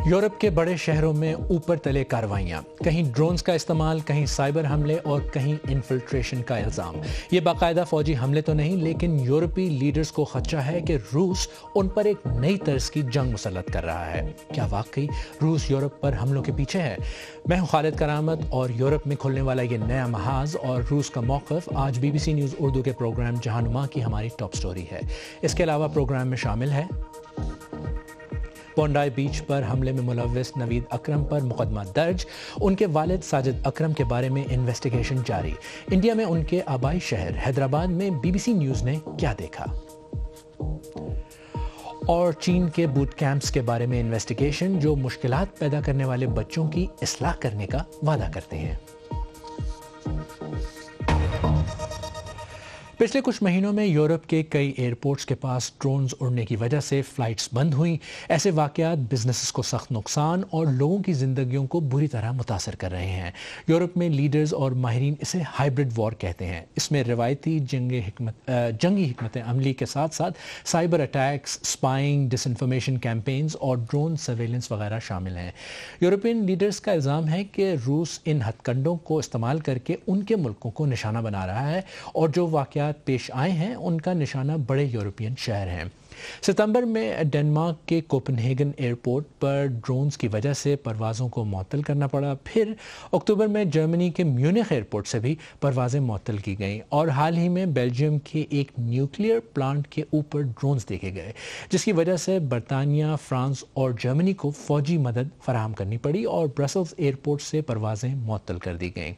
Europe के बड़े शहरों में ऊपर तले कार्रवाइयां, कहीं ड्रोन्स का इस्तेमाल, कहीं साइबर हमले और कहीं इन्फिल्ट्रेशन का इल्जाम। ये बाकायदा फौजी हमले तो नहीं, लेकिन यूरोपीय लीडर्स को खदशा है कि रूस उन पर एक नई तर्ज की जंग मुसल्लत कर रहा है। क्या वाकई रूस यूरोप पर हमलों के पीछे है? मैं हूं खालिद करामत और यूरोप में खुलने वाला ये नया महाज और रूस का मौक़िफ़ आज BBC न्यूज़ उर्दू के प्रोग्राम जहानुमा की हमारी टॉप स्टोरी है। इसके अलावा प्रोग्राम में शामिल है बोंडाई बीच पर हमले में मुलव्विस नवीद अकरम पर मुकदमा दर्ज, उनके वालिद साजिद अकरम के बारे में इन्वेस्टिगेशन जारी। इंडिया में उनके आबाई शहर हैदराबाद में BBC न्यूज़ ने क्या देखा, और चीन के बूट कैंप्स के बारे में इन्वेस्टिगेशन जो मुश्किलात पैदा करने वाले बच्चों की इस्लाह करने का वादा करते हैं। पिछले कुछ महीनों में यूरोप के कई एयरपोर्ट्स के पास ड्रोन्स उड़ने की वजह से फ्लाइट्स बंद हुई। ऐसे वाक़यात बिजनेसेस को सख्त नुकसान और लोगों की ज़िंदगियों को बुरी तरह मुतासर कर रहे हैं। यूरोप में लीडर्स और माहिरीन इसे हाइब्रिड वॉर कहते हैं। इसमें रवायती जंगी हिकमत अमली के साथ साथ cyber attacks, spying, disinformation campaigns और ड्रोन सर्वेलेंस वगैरह शामिल हैं। यूरोपियन लीडर्स का इल्ज़ाम है कि रूस इन हथकंडों को इस्तेमाल करके उनके मुल्कों को निशाना बना रहा है और जो वाक़यात पेश आए हैं उनका निशाना बड़े यूरोपियन शहर हैं। सितंबर में डेनमार्क के कोपेनहेगन एयरपोर्ट पर ड्रोन्स की वजह से परवाज़ों को मुअत्तल करना पड़ा। फिर अक्टूबर में जर्मनी के म्यूनिख एयरपोर्ट से भी परवाज़ें मुअत्तल की गईं और हाल ही में बेल्जियम के एक न्यूक्लियर प्लांट के ऊपर ड्रोन्स देखे गए, जिसकी वजह से बरतानिया, फ्रांस और जर्मनी को फ़ौजी मदद फराहम करनी पड़ी और ब्रसल्स एयरपोर्ट से परवाज़ें मुअत्तल कर दी गईं।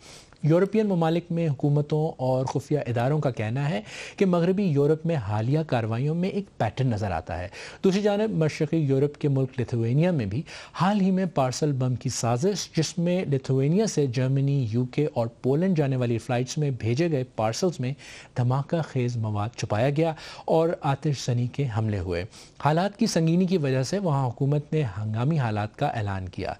यूरोपियन ममालिक में हुकूमतों और खुफिया इदारों का कहना है कि मगरबी यूरोप में हालिया कार्रवाइयों में एक पैटर्न नज़र आता है। दूसरी जानब मशरक़ी यूरोप के मुल्क लिथुआनिया में भी हाल ही में पार्सल बम की साजिश, जिसमें लिथुआनिया से जर्मनी, UK और पोलैंड जाने वाली फ़्लाइट्स में भेजे गए पार्सल्स में धमाका खेज़ मवाद छुपाया गया और आतिशज़नी के हमले हुए। हालात की संगीनी की वजह से वहाँ हुकूमत ने हंगामी हालात का ऐलान किया।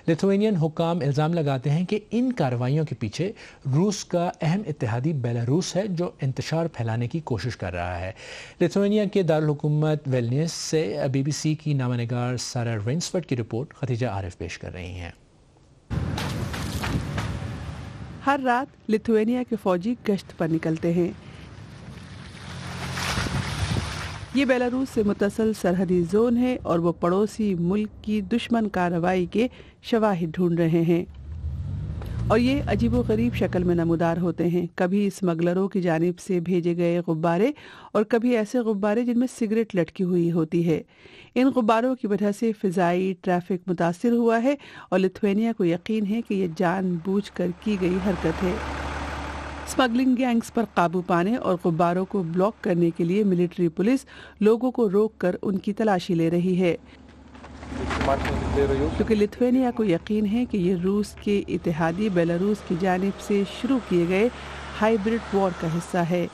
लिथुआनियन हुक्काम इल्ज़ाम लगाते हैं कि इन कार्रवाइयों के पीछे रूस का अहम इत्तेहादी बेलारूस है, जो इंतशार फैलाने की कोशिश कर रहा है। लिथुआनिया के दारुल हुकूमत विल्नियस से BBC की नामानिगार सारा रेंसफर्ड की रिपोर्ट खदीजा आरिफ पेश कर रही हैं। हर रात लिथुआनिया के फौजी गश्त पर निकलते हैं। ये बेलारूस से मुत्तसिल सरहदी जोन है और वो पड़ोसी मुल्क की दुश्मन कार्रवाई के शवाहिद ढूंढ रहे हैं, और ये अजीबोगरीब शक्ल में नमूदार होते हैं। कभी स्मगलरों की जानिब से भेजे गए गुब्बारे और कभी ऐसे गुब्बारे जिनमें सिगरेट लटकी हुई होती है। इन गुब्बारों की वजह से फ़िज़ाई ट्रैफिक मुतासिर हुआ है और लिथुआनिया को यकीन है कि ये जानबूझकर की गई हरकत है। स्मगलिंग गैंग्स पर काबू पाने और गुब्बारों को ब्लॉक करने के लिए मिलिट्री पुलिस लोगों को रोककर उनकी तलाशी ले रही है, क्योंकि लिथुआनिया को यकीन है कि ये रूस के इत्तेहादी बेलारूस की जानिब से शुरू किए गए हाइब्रिड वॉर का हिस्सा है।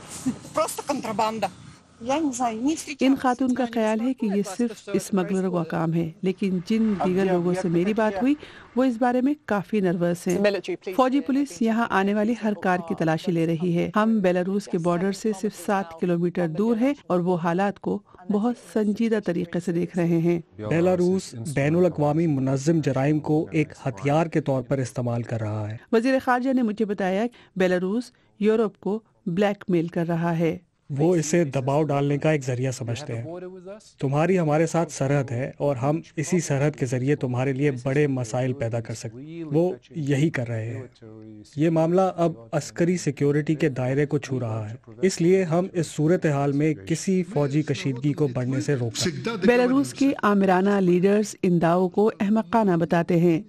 इन खातून का ख्याल है कि ये सिर्फ स्मगलरों का काम है, लेकिन जिन दीगर लोगों से मेरी बात हुई वो इस बारे में काफी नर्वस हैं। फौजी पुलिस यहाँ आने वाली हर कार की तलाशी ले रही है। हम बेलारूस के बॉर्डर से सिर्फ 7 किलोमीटर दूर हैं और वो हालात को बहुत संजीदा तरीके से देख रहे हैं। बेलारूस बैनुल अक़वामी मुनज़्ज़म जराइम को एक हथियार के तौर पर इस्तेमाल कर रहा है। वज़ीर ख़ारजा ने मुझे बताया बेलारूस यूरोप को ब्लैकमेल कर रहा है। वो इसे दबाव डालने का एक जरिया समझते हैं। तुम्हारी हमारे साथ सरहद है और हम इसी सरहद के जरिए तुम्हारे लिए बड़े मसाइल पैदा कर सकते। वो यही कर रहे हैं। ये मामला अब अस्करी सिक्योरिटी के दायरे को छू रहा है, इसलिए हम इस सूरत हाल में किसी फौजी कशीदगी को बढ़ने से रोक सकते हैं। बेलारूस के आमिराना लीडर्स इन दावों को अहमकाना बताते हैं,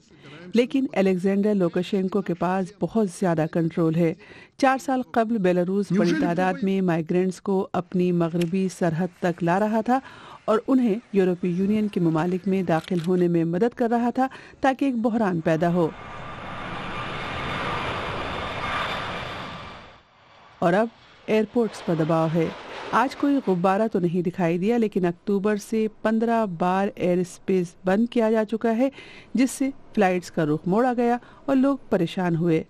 लेकिन अलेक्जेंडर लुकाशेंको के पास बहुत ज़्यादा कंट्रोल है। 4 साल कबल बेलारूस बड़ी तादाद में माइग्रेंट्स को अपनी मगरबी सरहद तक ला रहा था और उन्हें यूरोपीय यूनियन के ममालिक में दाखिल होने में मदद कर रहा था ताकि एक बहरान पैदा हो। और अब एयरपोर्ट्स पर दबाव है। आज कोई गुब्बारा तो नहीं दिखाई दिया, लेकिन अक्टूबर से 15 बार एयर स्पेस बंद किया जा चुका है, जिससे फ्लाइट्स का रुख मोड़ा गया और लोग परेशान हुए।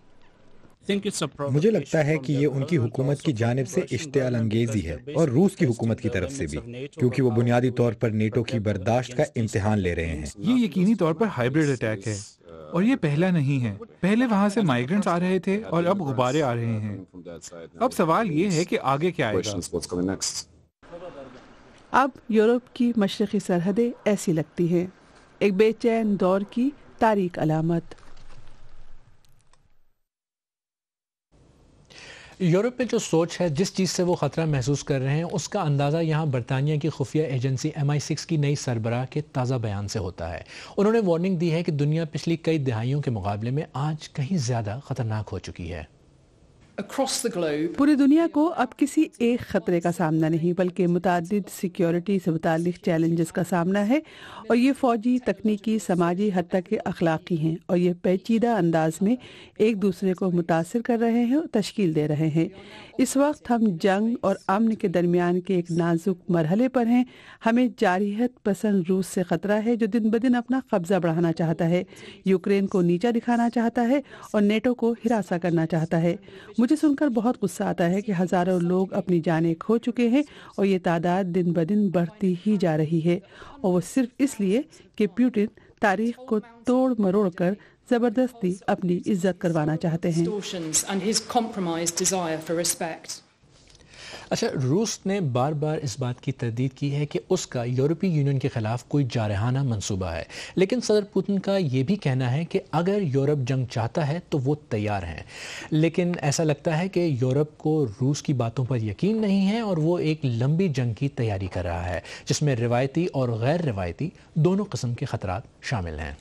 مجھے لگتا ہے کہ یہ ان کی حکومت کی جانب سے اشتعال انگیزی ہے اور روس کی حکومت کی طرف سے بھی، کیونکہ وہ بنیادی طور پر نیٹو کی برداشت کا امتحان لے رہے ہیں۔ یہ یقینی طور پر ہائبرڈ اٹیک ہے، اور یہ پہلا نہیں ہے۔ پہلے وہاں سے مائیگرنٹس آ رہے تھے اور اب غبارے آ رہے ہیں۔ اب سوال یہ ہے کہ آگے کیا آئے گا۔ اب یورپ کی مشرقی سرحدیں ایسی لگتی ہیں، ایک بے چین دور کی تاریک علامت۔ یورپ میں جو سوچ ہے، جس چیز سے وہ خطرہ محسوس کر رہے ہیں، اس کا اندازہ یہاں برطانیہ کی خفیہ ایجنسی MI6 کی نئی سربراہ کے تازہ بیان سے ہوتا ہے۔ انہوں نے وارننگ دی ہے کہ دنیا پچھلی کئی دہائیوں کے مقابلے میں آج کہیں زیادہ خطرناک ہو چکی ہے۔ پوری دنیا کو اب کسی ایک خطرے کا سامنا نہیں بلکہ متعدد سیکیورٹی سے متعلق چیلنجز کا سامنا ہے، اور یہ فوجی، تکنیکی، سماجی، حتی کہ اخلاقی ہیں، اور یہ پیچیدہ انداز میں ایک دوسرے کو متاثر کر رہے ہیں اور تشکیل دے رہے ہیں۔ اس وقت ہم جنگ اور امن کے درمیان کے ایک نازک مرحلے پر ہیں۔ ہمیں جارحیت پسند روس سے خطرہ ہے، جو دن بدن اپنا قبضہ بڑھانا چاہتا ہے، یوکرین کو نیچا دکھانا چاہتا ہے اور نیٹو کو ہراساں کرنا چاہتا ہے۔ مجھے سن کر بہت غصہ آتا ہے کہ ہزاروں لوگ اپنی جانیں کھو چکے ہیں، اور یہ تعداد دن بدن بڑھتی ہی جا رہی ہے، اور وہ صرف اس لیے کہ پیوٹن تاریخ کو توڑ مروڑ کر زبردستی اپنی عزت کروانا چاہتے ہیں۔ اچھا، روس نے بار بار اس بات کی تردید کی ہے کہ اس کا یورپی یونین کے خلاف کوئی جارحانہ منصوبہ ہے، لیکن صدر پوتن کا یہ بھی کہنا ہے کہ اگر یورپ جنگ چاہتا ہے تو وہ تیار ہیں۔ لیکن ایسا لگتا ہے کہ یورپ کو روس کی باتوں پر یقین نہیں ہے، اور وہ ایک لمبی جنگ کی تیاری کر رہا ہے جس میں روایتی اور غیر روایتی دونوں قسم کے خطرات شامل ہیں۔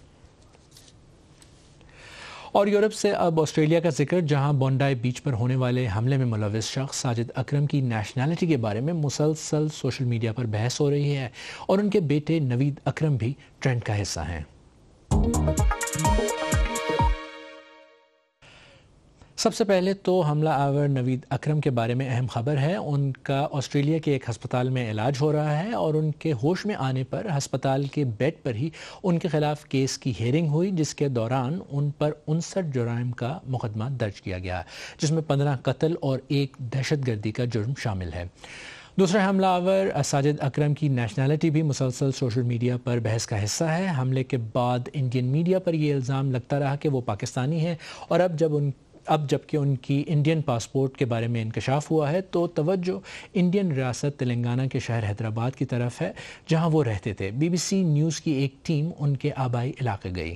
اور یورپ سے اب آسٹریلیا کا ذکر، جہاں بونڈائی بیچ پر ہونے والے حملے میں ملوث شخص ساجد اکرم کی نیشنلٹی کے بارے میں مسلسل سوشل میڈیا پر بحث ہو رہی ہے، اور ان کے بیٹے نوید اکرم بھی ٹرینڈ کا حصہ ہیں۔ سب سے پہلے تو حملہ آور نوید اکرم کے بارے میں اہم خبر ہے۔ ان کا آسٹریلیا کے ایک ہسپتال میں علاج ہو رہا ہے، اور ان کے ہوش میں آنے پر ہسپتال کے بیڈ پر ہی ان کے خلاف کیس کی ہیئرنگ ہوئی، جس کے دوران ان پر 59 جرائم کا مقدمہ درج کیا گیا، جس میں 15 قتل اور 1 دہشت گردی کا جرم شامل ہے۔ دوسرے حملہ آور ساجد اکرم کی نیشنلٹی بھی مسلسل سوشل میڈیا پر بحث کا حصہ ہے۔ حملے کے بعد انڈین میڈیا پر یہ الزام لگتا رہا کہ وہ پاکستانی ہیں، اور اب جبکہ ان کی انڈین پاسپورٹ کے بارے میں انکشاف ہوا ہے، تو توجہ انڈین ریاست تلنگانہ کے شہر حیدرآباد کی طرف ہے، جہاں وہ رہتے تھے۔ BBC نیوز کی ایک ٹیم ان کے آبائی علاقے گئی۔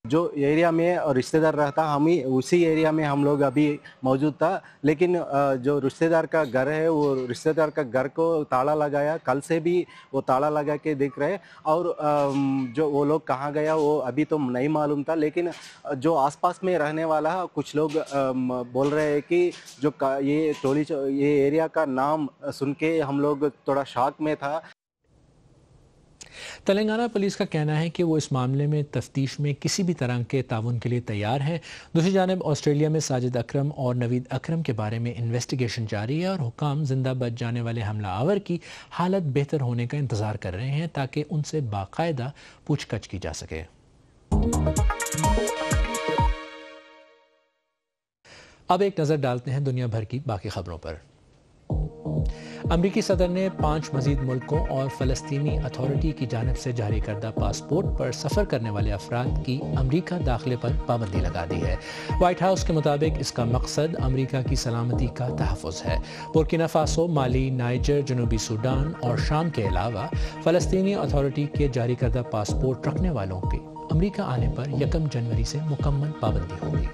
جو ایریا میں رشتہ دار رہتا، ہم ہی اسی ایریا میں ہم لوگ ابھی موجود تھا، لیکن جو رشتہ دار کا گھر ہے، وہ رشتہ دار کا گھر کو تالا لگایا، کل سے بھی وہ تالا لگا کے دیکھ رہے، اور جو وہ لوگ کہاں گیا وہ ابھی تو نہیں معلوم تھا، لیکن جو آس پاس میں رہنے والا کچھ لوگ بول رہے ہیں کہ جو یہ ایریا کا نام سن کے ہم لوگ تھوڑا شاک میں تھا۔ تلنگانہ پولیس کا کہنا ہے کہ وہ اس معاملے میں تفتیش میں کسی بھی طرح کے تعاون کے لیے تیار ہے۔ دوسری جانب آسٹریلیا میں ساجد اکرم اور نوید اکرم کے بارے میں انویسٹیگیشن جاری ہے، اور حکام زندہ بچ جانے والے حملہ آور کی حالت بہتر ہونے کا انتظار کر رہے ہیں تاکہ ان سے باقاعدہ پوچھ گچھ کی جا سکے۔ اب ایک نظر ڈالتے ہیں دنیا بھر کی باقی خبروں پر۔ امریکی صدر نے 5 مزید ملکوں اور فلسطینی اتھارٹی کی جانب سے جاری کردہ پاسپورٹ پر سفر کرنے والے افراد کی امریکہ داخلے پر پابندی لگا دی ہے۔ وائٹ ہاؤس کے مطابق اس کا مقصد امریکہ کی سلامتی کا تحفظ ہے۔ بورکینا فاسو، مالی، نائجر، جنوبی سوڈان اور شام کے علاوہ فلسطینی اتھارٹی کے جاری کردہ پاسپورٹ رکھنے والوں کے امریکہ آنے پر 1 جنوری سے مکمل پابندی ہوگی۔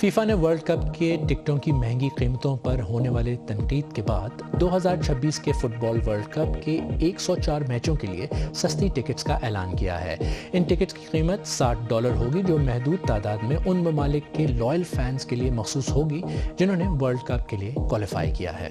فیفا نے ورلڈ کپ کے ٹکٹوں کی مہنگی قیمتوں پر ہونے والے تنقید کے بعد 2026 کے فٹ بال ورلڈ کپ کے 104 میچوں کے لیے سستی ٹکٹس کا اعلان کیا ہے۔ ان ٹکٹس کی قیمت $60 ہوگی، جو محدود تعداد میں ان ممالک کے لائل فینس کے لیے مخصوص ہوگی جنہوں نے ورلڈ کپ کے لیے کوالیفائی کیا ہے۔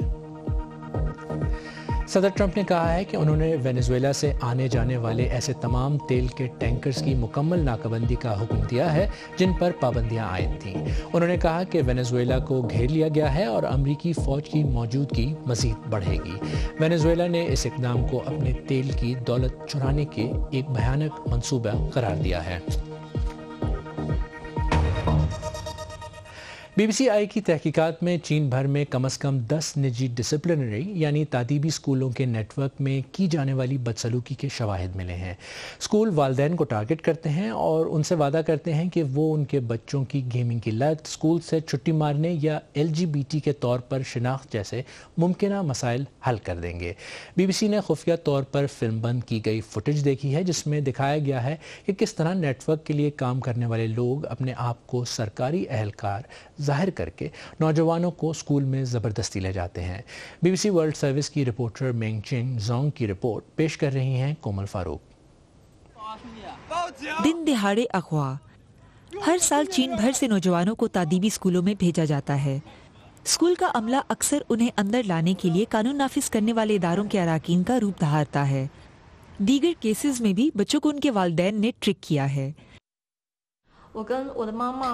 صدر ٹرمپ نے کہا ہے کہ انہوں نے وینزویلا سے آنے جانے والے ایسے تمام تیل کے ٹینکرز کی مکمل ناکہ بندی کا حکم دیا ہے جن پر پابندیاں عائد تھیں۔ انہوں نے کہا کہ وینزویلا کو گھیر لیا گیا ہے اور امریکی فوج کی موجودگی مزید بڑھے گی۔ وینزویلا نے اس اقدام کو اپنے تیل کی دولت چرانے کے ایک بھیانک منصوبہ قرار دیا ہے۔ BBCI की तहकीकात में चीन भर में कम से कम 10 निजी डिसिप्लिनरी यानी तादीबी स्कूलों के नेटवर्क में की जाने वाली बदसलूकी के शवाहिद मिले हैं। स्कूल वालिदैन को टारगेट करते हैं और उनसे वादा करते हैं कि वो उनके बच्चों की गेमिंग की लत, स्कूल से छुट्टी मारने या LGBT के तौर पर शिनाख्त जैसे मुमकिन मसाइल हल कर देंगे। BBC ने खुफिया तौर पर फिल्म बंद की गई फुटेज देखी है जिसमें दिखाया गया है कि किस तरह नेटवर्क के लिए काम करने वाले लोग अपने आप को सरकारी एहलकार जाहिर करके नौजवानों को स्कूल में ज़बरदस्ती ले जाते हैं। BBC वर्ल्ड सर्विस की रिपोर्टर मेंग चिंग जोंग की रिपोर्ट पेश कर रही हैं कोमल फारूक। दिन दिहाड़े अगवा। हर साल चीन भर से नौजवानों को तादीबी स्कूलों में भेजा जाता है। स्कूल का अमला अक्सर उन्हें अंदर लाने के लिए कानून नाफिज करने वाले इदारों के अराकीन का रूप धारता है। दीगर केसेस में भी बच्चों को उनके वालिदैन ने ट्रिक किया है।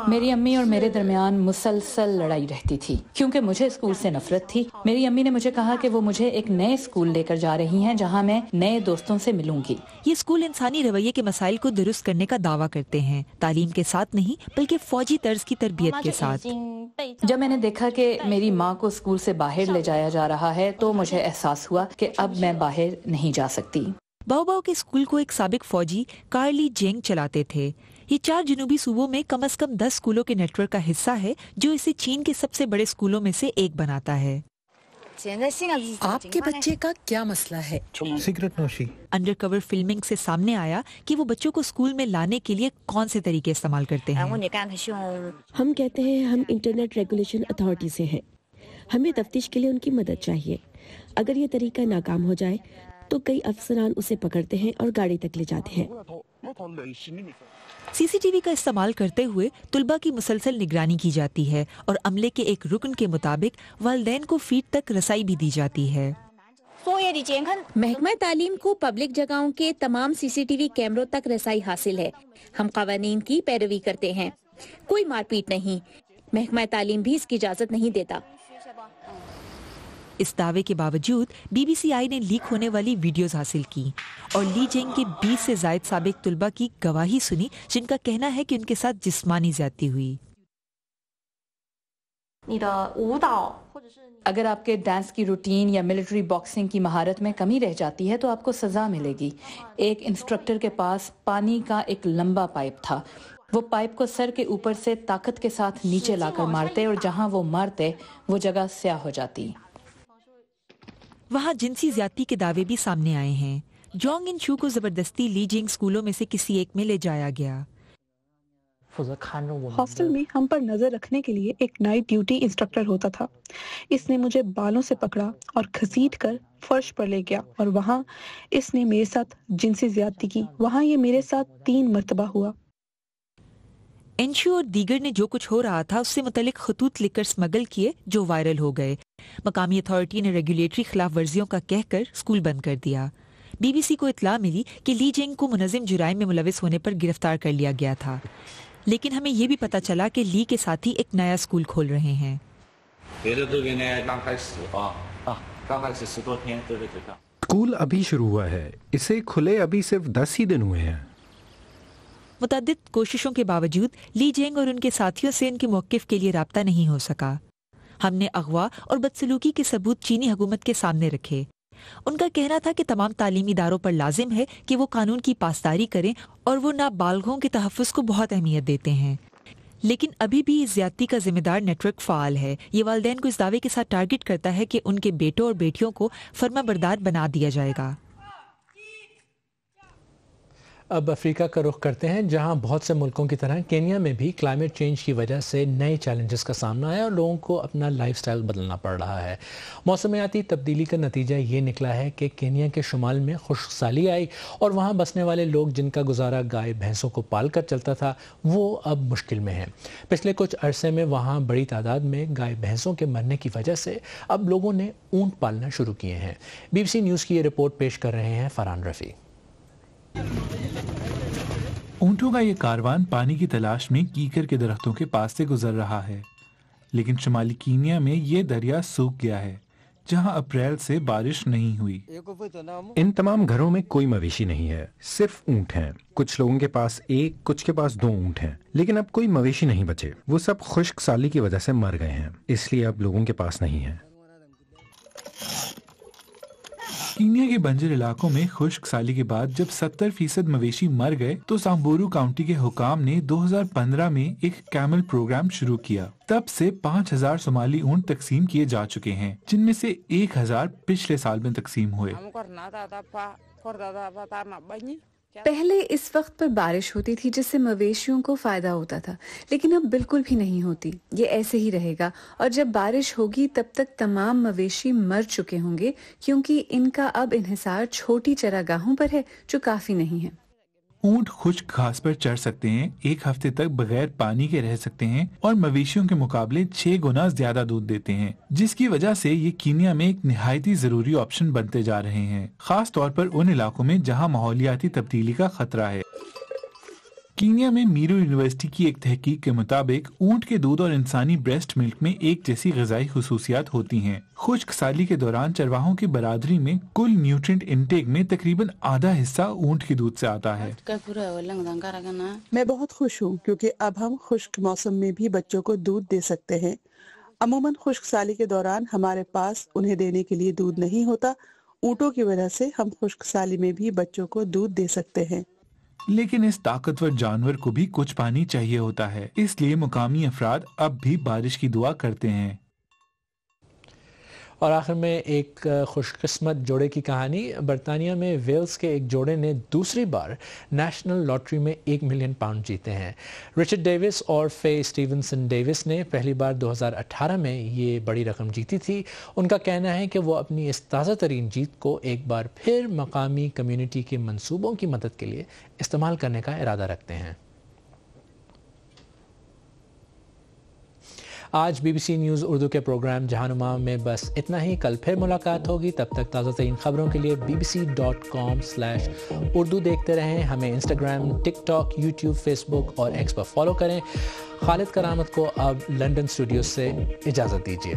मेरी अम्मी और मेरे दरमियान मुसलसल लड़ाई रहती थी क्योंकि मुझे स्कूल से नफरत थी। मेरी अम्मी ने मुझे कहा कि वो मुझे एक नए स्कूल लेकर जा रही हैं जहां मैं नए दोस्तों से मिलूंगी। ये स्कूल इंसानी रवैये के मसाइल को दुरुस्त करने का दावा करते हैं, तालीम के साथ नहीं बल्कि फौजी तर्ज की तरबियत के साथ। जब मैंने देखा कि मेरी माँ को स्कूल से बाहर ले जाया जा रहा है तो मुझे एहसास हुआ कि अब मैं बाहर नहीं जा सकती। बाओबाओ के स्कूल को एक साबिक फौजी कार्ली जेंग चलाते थे। ये 4 जनूबी सूबों में कम से कम 10 स्कूलों के नेटवर्क का हिस्सा है जो इसे चीन के सबसे बड़े स्कूलों में से एक बनाता है। आपके बच्चे का क्या मसला है? सिगरेट नोशी। अंडरकवर फिल्मिंग से सामने आया कि वो बच्चों को स्कूल में लाने के लिए कौन से तरीके इस्तेमाल करते हैं। हम कहते हैं हम इंटरनेट रेगुलेशन अथॉरिटी से हैं। हमें तफ्तीश के लिए उनकी मदद चाहिए। अगर ये तरीका नाकाम हो जाए तो कई अफसरान उसे पकड़ते हैं और गाड़ी तक ले जाते हैं। CCTV का इस्तेमाल करते हुए तुलबा की मुसलसल निगरानी की जाती है और अमले के एक रुकन के मुताबिक वालिदैन को फीड तक रसाई भी दी जाती है। महकमा तालीम को पब्लिक जगहों के तमाम CCTV कैमरों तक रसाई हासिल है। हम कवानीन की पैरवी करते हैं। कोई मारपीट नहीं। महकमा तालीम भी इसकी इजाजत नहीं देता। इस दावे के बावजूद BBCI ने लीक होने वाली वीडियोस हासिल की और ली जेंग के 20 से जायद साबिक तुलबा की गवाही सुनी जिनका कहना है कि उनके साथ जिस्मानी ज्यादती हुई। अगर आपके डांस की रूटीन या मिलिट्री बॉक्सिंग की महारत में कमी रह जाती है तो आपको सजा मिलेगी। एक इंस्ट्रक्टर के पास पानी का एक लंबा पाइप था। वो पाइप को सर के ऊपर से ताकत के साथ नीचे लाकर मारते और जहां वो मारते वो जगह स्याह हो जाती। वहाँ जिनसी ज्यादती के दावे भी सामने आए हैं। जोंग इन शू को जबरदस्ती ली जिंग स्कूलों में से किसी एक में ले जाया गया। हॉस्टल में हम पर नजर रखने के लिए एक नाइट ड्यूटी इंस्ट्रक्टर होता था। इसने मुझे बालों से पकड़ा और घसीट कर फर्श पर ले गया और वहाँ इसने मेरे साथ जिनसी ज्यादती की। वहाँ ये मेरे साथ 3 मर्तबा हुआ। एंशु और दीगर ने जो कुछ हो रहा था उससे मुतल्लिक खतूत लिखकर स्मगल किए जो वायरल हो गए। मकामी अथॉरिटी ने रेगुलेटरी खिलाफ वर्जियों का कहकर स्कूल बंद कर दिया। BBC को इत्तला मिली कि ली जेंग को मुनज़्ज़िम जुराइम में मुलविस होने पर गिरफ्तार कर लिया गया था, लेकिन हमें ये भी पता चला कि ली के साथी एक नया स्कूल खोल रहे हैं। स्कूल अभी शुरू हुआ है, इसे खुले अभी सिर्फ 10 ही दिन हुए हैं। मुतअद्दिद कोशिशों के बावजूद ली जेंग और उनके साथियों से उनके मौक़िफ़ के लिए राब्ता नहीं हो सका। हमने अगवा और बदसलूकी के सबूत चीनी हुकूमत के सामने रखे। उनका कहना था कि तमाम तालीमी इदारों पर लाजिम है कि वो कानून की पासदारी करें और वो नाबालिगों के तहफ़्फ़ुज़ को बहुत अहमियत देते हैं। लेकिन अभी भी इस ज़्यादती का जिम्मेदार नेटवर्क फ़ाल है। ये वालिदैन को इस दावे के साथ टारगेट करता है कि उनके बेटों और बेटियों को फर्माबरदार बना दिया जाएगा। अब अफ्रीका का रुख करते हैं, जहां बहुत से मुल्कों की तरह केन्या में भी क्लाइमेट चेंज की वजह से नए चैलेंजेस का सामना है और लोगों को अपना लाइफस्टाइल बदलना पड़ रहा है। मौसमियाती तब्दीली का नतीजा ये निकला है कि केन्या के शुमाल में खुश्कसाली आई और वहां बसने वाले लोग जिनका गुजारा गाय भैंसों को पाल कर चलता था वो अब मुश्किल में हैं। पिछले कुछ अरसे में वहाँ बड़ी तादाद में गाय भैंसों के मरने की वजह से अब लोगों ने ऊँट पालना शुरू किए हैं। BBC न्यूज़ की ये रिपोर्ट पेश कर रहे हैं फरहान रफ़ी। ऊंटों का ये कारवान पानी की तलाश में कीकर के दरख्तों के पास से गुजर रहा है, लेकिन शुमाली कीनिया में ये दरिया सूख गया है। जहां अप्रैल से बारिश नहीं हुई। इन तमाम घरों में कोई मवेशी नहीं है, सिर्फ ऊंट हैं। कुछ लोगों के पास एक, कुछ के पास 2 ऊंट हैं, लेकिन अब कोई मवेशी नहीं बचे। वो सब खुश्क साली की वजह से मर गए हैं, इसलिए अब लोगों के पास नहीं है। कीनिया के बंजर इलाकों में खुश्क साली के बाद जब 70% मवेशी मर गए तो सांबोरू काउंटी के हुकाम ने 2015 में एक कैमल प्रोग्राम शुरू किया। तब से 5000 सोमाली ऊंट तकसीम किए जा चुके हैं, जिनमें से 1000 पिछले साल में तकसीम हुए। पहले इस वक्त पर बारिश होती थी जिससे मवेशियों को फायदा होता था, लेकिन अब बिल्कुल भी नहीं होती। ये ऐसे ही रहेगा और जब बारिश होगी तब तक तमाम मवेशी मर चुके होंगे, क्योंकि इनका अब इन्हिसार छोटी चरागाहों पर है जो काफी नहीं है। ऊंट खुश्क घास पर चढ़ सकते हैं, 1 हफ्ते तक बगैर पानी के रह सकते हैं और मवेशियों के मुकाबले 6 गुना ज्यादा दूध देते हैं, जिसकी वजह से ये कीनिया में एक निहायती जरूरी ऑप्शन बनते जा रहे हैं, खास तौर पर उन इलाकों में जहां माहौलियाती तब्दीली का खतरा है। कीनिया में मीरू यूनिवर्सिटी की एक तहकीक के मुताबिक ऊंट के दूध और इंसानी ब्रेस्ट मिल्क में एक जैसी ग़िज़ाई खुसूसियात होती हैं। खुश्क साली के दौरान चरवाहों की बरादरी में कुल न्यूट्रिएंट इनटेक में तकरीबन आधा हिस्सा ऊंट के दूध से आता है। मैं बहुत खुश हूँ क्योंकि अब हम खुश्क मौसम में भी बच्चों को दूध दे सकते हैं। अमूमन खुश्क साली के दौरान हमारे पास उन्हें देने के लिए दूध नहीं होता। ऊँटों की वजह से हम खुश्क साली में भी बच्चों को दूध दे सकते हैं। लेकिन इस ताकतवर जानवर को भी कुछ पानी चाहिए होता है, इसलिए मुकामी अफराद अब भी बारिश की दुआ करते हैं। और आखिर में एक खुशकिस्मत जोड़े की कहानी। बरतानिया में वेल्स के एक जोड़े ने दूसरी बार नेशनल लॉटरी में 1 मिलियन पाउंड जीते हैं। रिचर्ड डेविस और फे स्टीवनसन डेविस ने पहली बार 2018 में ये बड़ी रकम जीती थी। उनका कहना है कि वो अपनी इस ताज़ा तरीन जीत को एक बार फिर मकामी कम्युनिटी के मंसूबों की मदद के लिए इस्तेमाल करने का इरादा रखते हैं। आज BBC न्यूज़ उर्दू के प्रोग्राम जहानुमा में बस इतना ही। कल फिर मुलाकात होगी, तब तक ताज़ा तरीन खबरों के लिए bbc.com/urdu देखते रहें। हमें इंस्टाग्राम, टिकटॉक, यूट्यूब, फेसबुक और एक्स पर फॉलो करें। खालिद करामत को अब लंदन स्टूडियो से इजाज़त दीजिए।